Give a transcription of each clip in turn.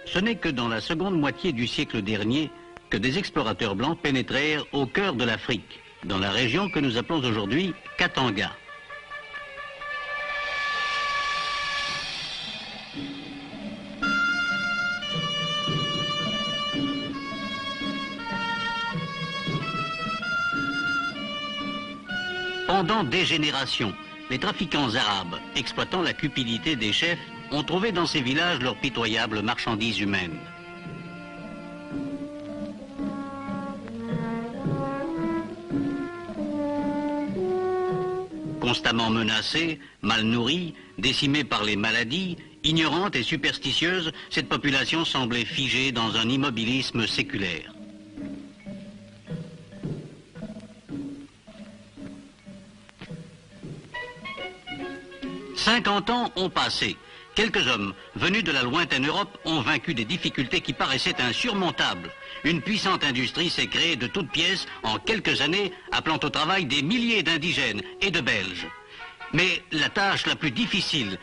Ce n'est que dans la seconde moitié du siècle dernier que des explorateurs blancs pénétrèrent au cœur de l'Afrique, dans la région que nous appelons aujourd'hui Katanga. Pendant des générations, les trafiquants arabes, exploitant la cupidité des chefs, ont trouvé dans ces villages leurs pitoyables marchandises humaines. Constamment menacée, mal nourrie, décimée par les maladies, ignorante et superstitieuse, cette population semblait figée dans un immobilisme séculaire. « 50 ans ont passé. Quelques hommes venus de la lointaine Europe ont vaincu des difficultés qui paraissaient insurmontables. Une puissante industrie s'est créée de toutes pièces en quelques années, appelant au travail des milliers d'indigènes et de Belges. Mais la tâche la plus difficile,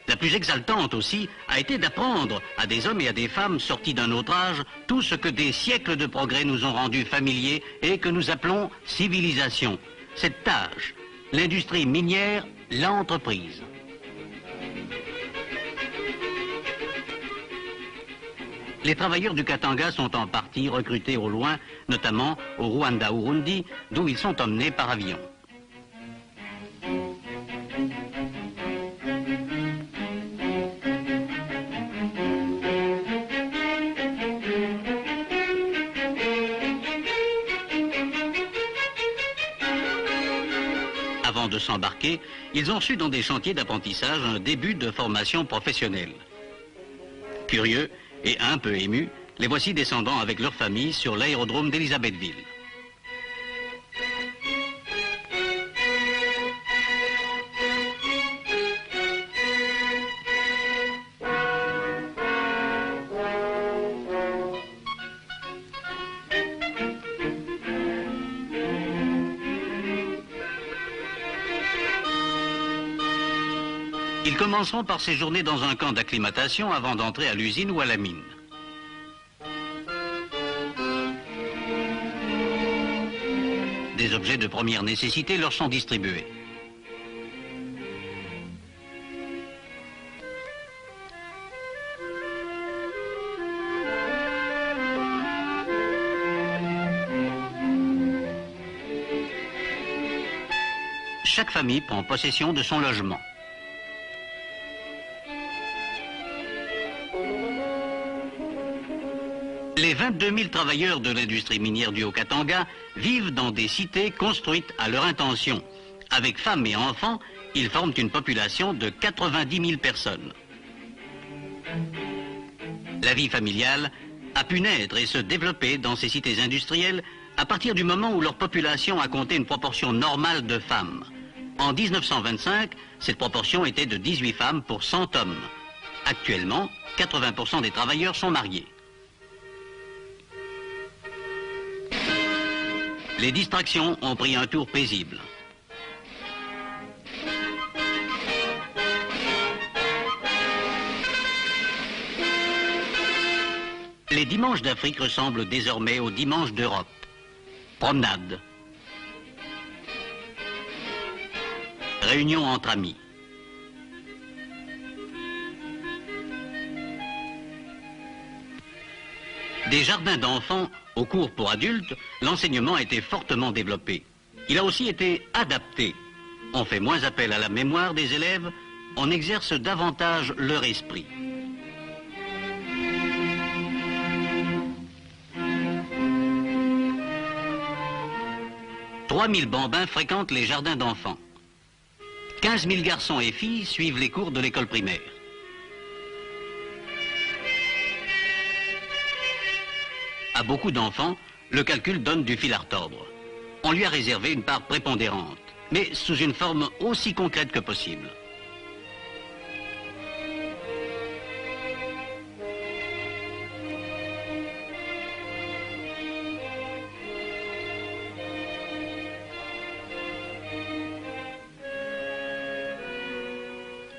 la plus exaltante aussi, a été d'apprendre à des hommes et à des femmes sortis d'un autre âge tout ce que des siècles de progrès nous ont rendu familiers et que nous appelons civilisation. Cette tâche, l'industrie minière l'a entreprise. Les travailleurs du Katanga sont en partie recrutés au loin, notamment au Rwanda-Urundi, d'où ils sont emmenés par avion. Avant de s'embarquer, ils ont reçu dans des chantiers d'apprentissage un début de formation professionnelle. Curieux et un peu émus, les voici descendant avec leur famille sur l'aérodrome d'Elisabethville. Ils commenceront par séjourner dans un camp d'acclimatation avant d'entrer à l'usine ou à la mine. Des objets de première nécessité leur sont distribués. Chaque famille prend possession de son logement. Les 22 000 travailleurs de l'industrie minière du Haut-Katanga vivent dans des cités construites à leur intention. Avec femmes et enfants, ils forment une population de 90 000 personnes. La vie familiale a pu naître et se développer dans ces cités industrielles à partir du moment où leur population a compté une proportion normale de femmes. En 1925, cette proportion était de 18 femmes pour 100 hommes. Actuellement, 80% des travailleurs sont mariés. Les distractions ont pris un tour paisible. Les dimanches d'Afrique ressemblent désormais aux dimanches d'Europe. Promenade. Réunion entre amis. Des jardins d'enfants au cours pour adultes, l'enseignement a été fortement développé. Il a aussi été adapté. On fait moins appel à la mémoire des élèves, on exerce davantage leur esprit. « 3 000 bambins fréquentent les jardins d'enfants. 15 000 garçons et filles suivent les cours de l'école primaire. À beaucoup d'enfants, le calcul donne du fil à retordre. On lui a réservé une part prépondérante, mais sous une forme aussi concrète que possible.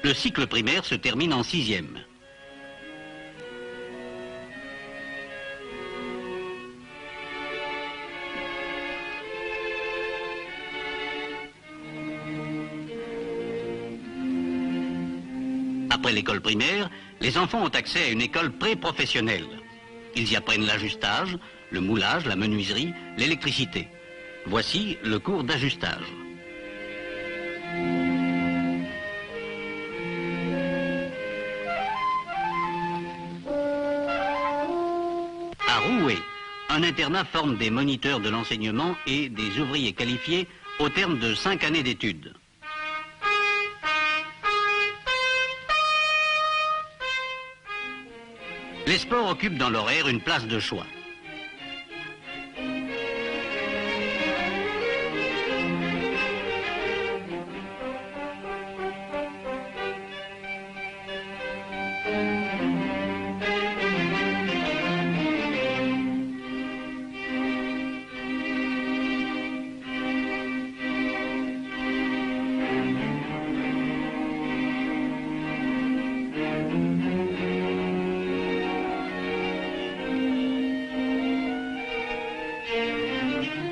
Le cycle primaire se termine en 6e. Après l'école primaire, les enfants ont accès à une école pré-professionnelle. Ils y apprennent l'ajustage, le moulage, la menuiserie, l'électricité. Voici le cours d'ajustage. À Rouet, un internat forme des moniteurs de l'enseignement et des ouvriers qualifiés au terme de 5 années d'études. Les sports occupent dans l'horaire une place de choix.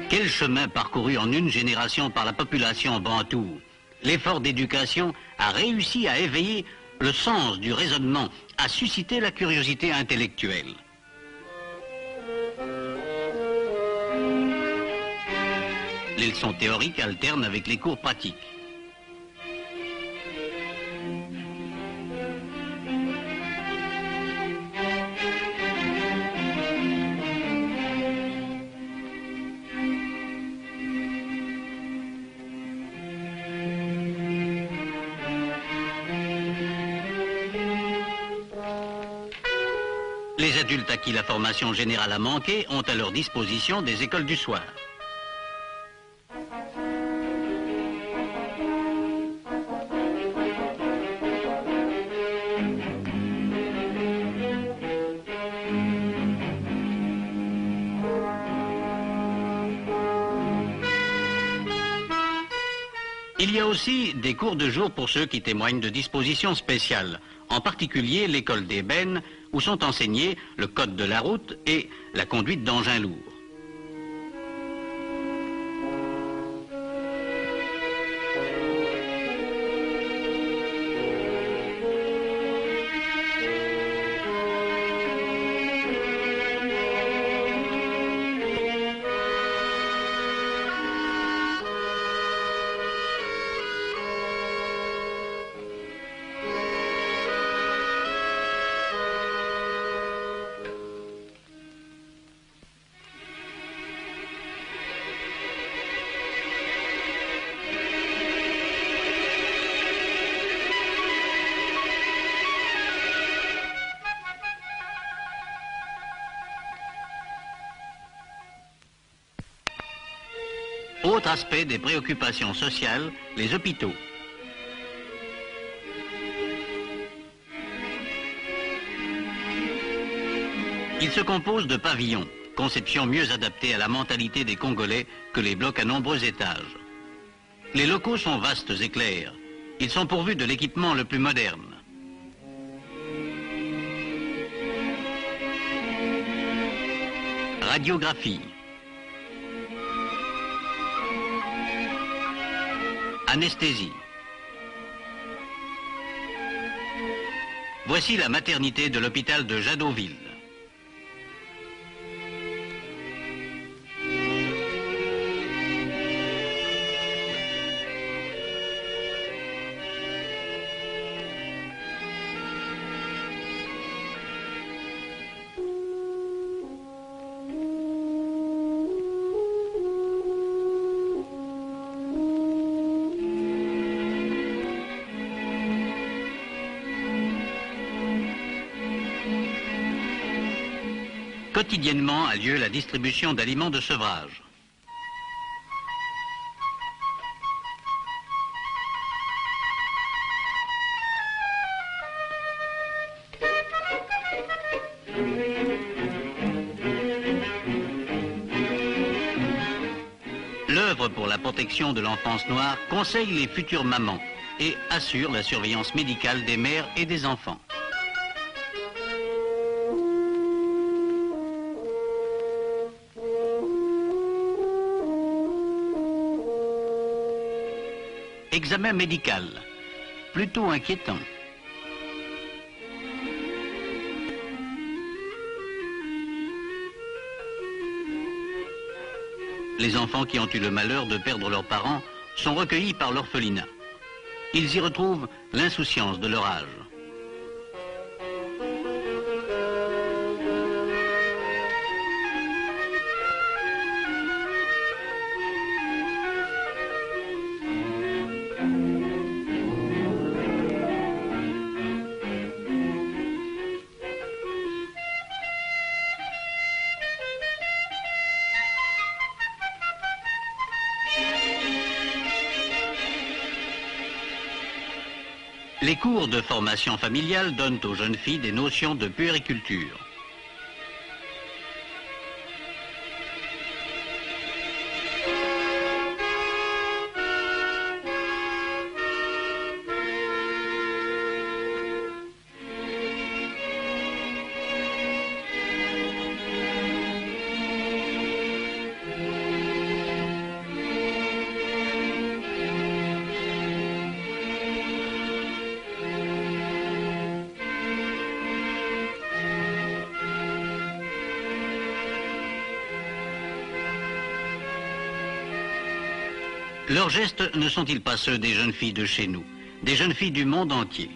Quel chemin parcouru en une génération par la population bantoue. L'effort d'éducation a réussi à éveiller le sens du raisonnement, à susciter la curiosité intellectuelle. Les leçons théoriques alternent avec les cours pratiques. Les adultes à qui la formation générale a manqué ont à leur disposition des écoles du soir. Il y a aussi des cours de jour pour ceux qui témoignent de dispositions spéciales, en particulier l'école d'ébène, où sont enseignés le code de la route et la conduite d'engins lourds. Autre aspect des préoccupations sociales, les hôpitaux. Ils se composent de pavillons, conception mieux adaptée à la mentalité des Congolais que les blocs à nombreux étages. Les locaux sont vastes et clairs. Ils sont pourvus de l'équipement le plus moderne. Radiographie. Anesthésie. Voici la maternité de l'hôpital de Jadotville. Quotidiennement a lieu la distribution d'aliments de sevrage. L'œuvre pour la protection de l'enfance noire conseille les futures mamans et assure la surveillance médicale des mères et des enfants. Examen médical, plutôt inquiétant. Les enfants qui ont eu le malheur de perdre leurs parents sont recueillis par l'orphelinat. Ils y retrouvent l'insouciance de leur âge. Les cours de formation familiale donnent aux jeunes filles des notions de puériculture. Leurs gestes ne sont-ils pas ceux des jeunes filles de chez nous, des jeunes filles du monde entier?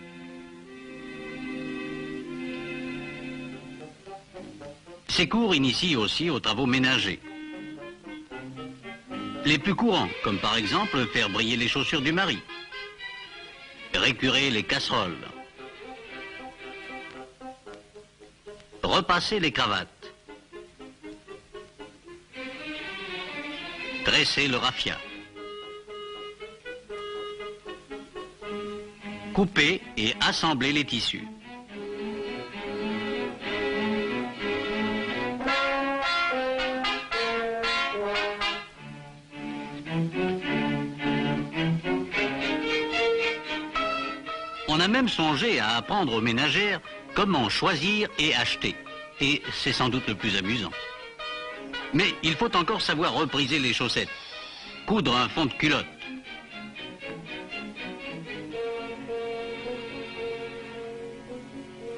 Ces cours initient aussi aux travaux ménagers. Les plus courants, comme par exemple faire briller les chaussures du mari, récurer les casseroles, repasser les cravates, tresser le raffia, couper et assembler les tissus. On a même songé à apprendre aux ménagères comment choisir et acheter. Et c'est sans doute le plus amusant. Mais il faut encore savoir repriser les chaussettes, coudre un fond de culotte,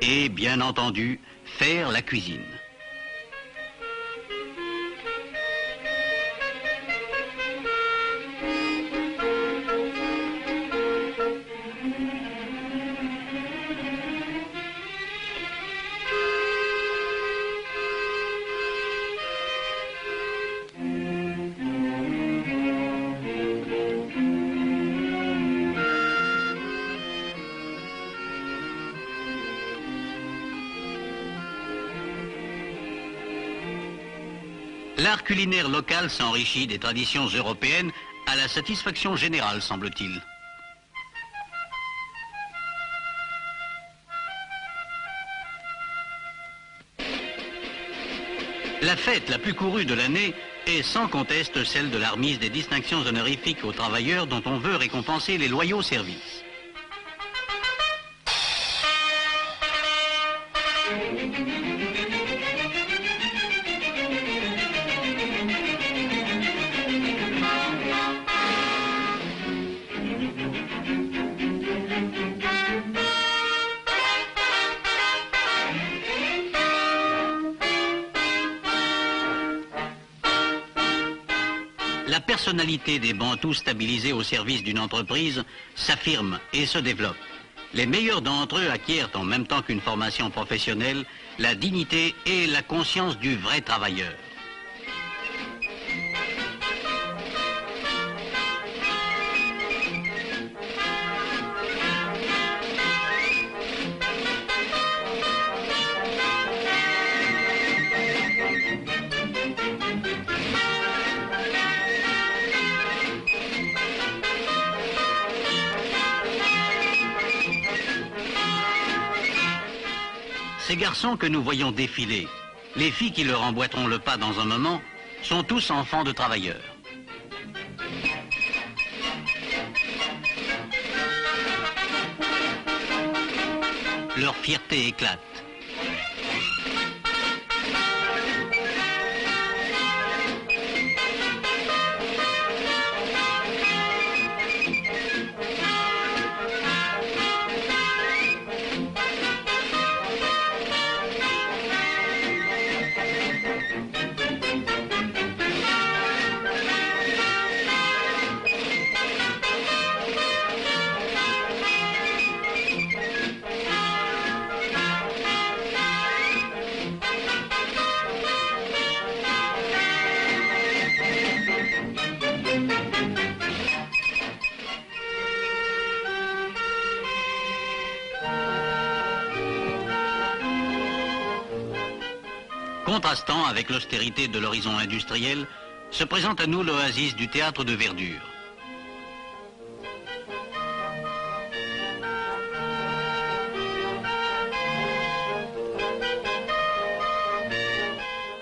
et, bien entendu, faire la cuisine. L'art culinaire local s'enrichit des traditions européennes à la satisfaction générale, semble-t-il. La fête la plus courue de l'année est sans conteste celle de la remise des distinctions honorifiques aux travailleurs dont on veut récompenser les loyaux services. La personnalité des Bantous stabilisés au service d'une entreprise s'affirme et se développe. Les meilleurs d'entre eux acquièrent en même temps qu'une formation professionnelle la dignité et la conscience du vrai travailleur. Ces garçons que nous voyons défiler, les filles qui leur emboîteront le pas dans un moment, sont tous enfants de travailleurs. Leur fierté éclate. Contrastant avec l'austérité de l'horizon industriel, se présente à nous l'oasis du théâtre de verdure.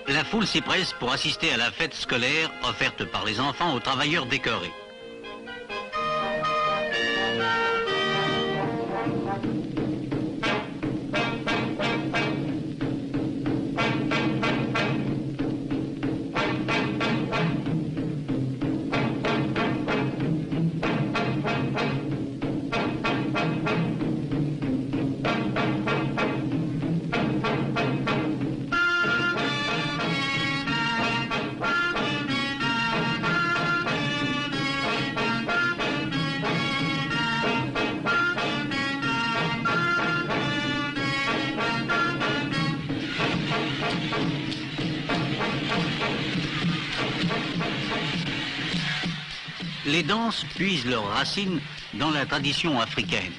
La foule s'y presse pour assister à la fête scolaire offerte par les enfants aux travailleurs décorés. Les danses puisent leurs racines dans la tradition africaine.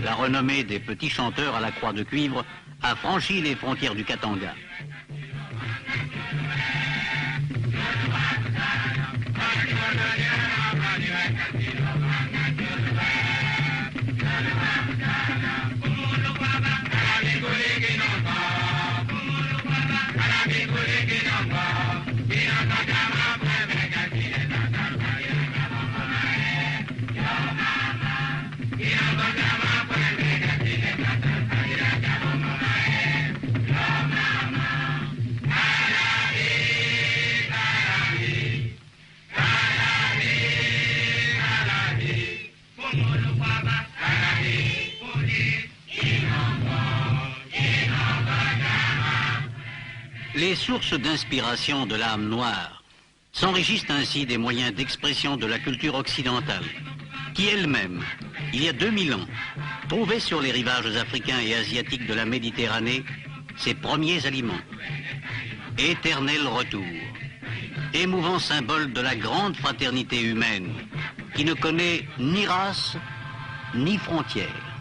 La renommée des petits chanteurs à la croix de cuivre a franchi les frontières du Katanga. Les sources d'inspiration de l'âme noire s'enrichissent ainsi des moyens d'expression de la culture occidentale, qui elle-même, il y a 2000 ans, trouvait sur les rivages africains et asiatiques de la Méditerranée ses premiers aliments. Éternel retour, émouvant symbole de la grande fraternité humaine, qui ne connaît ni race ni frontières.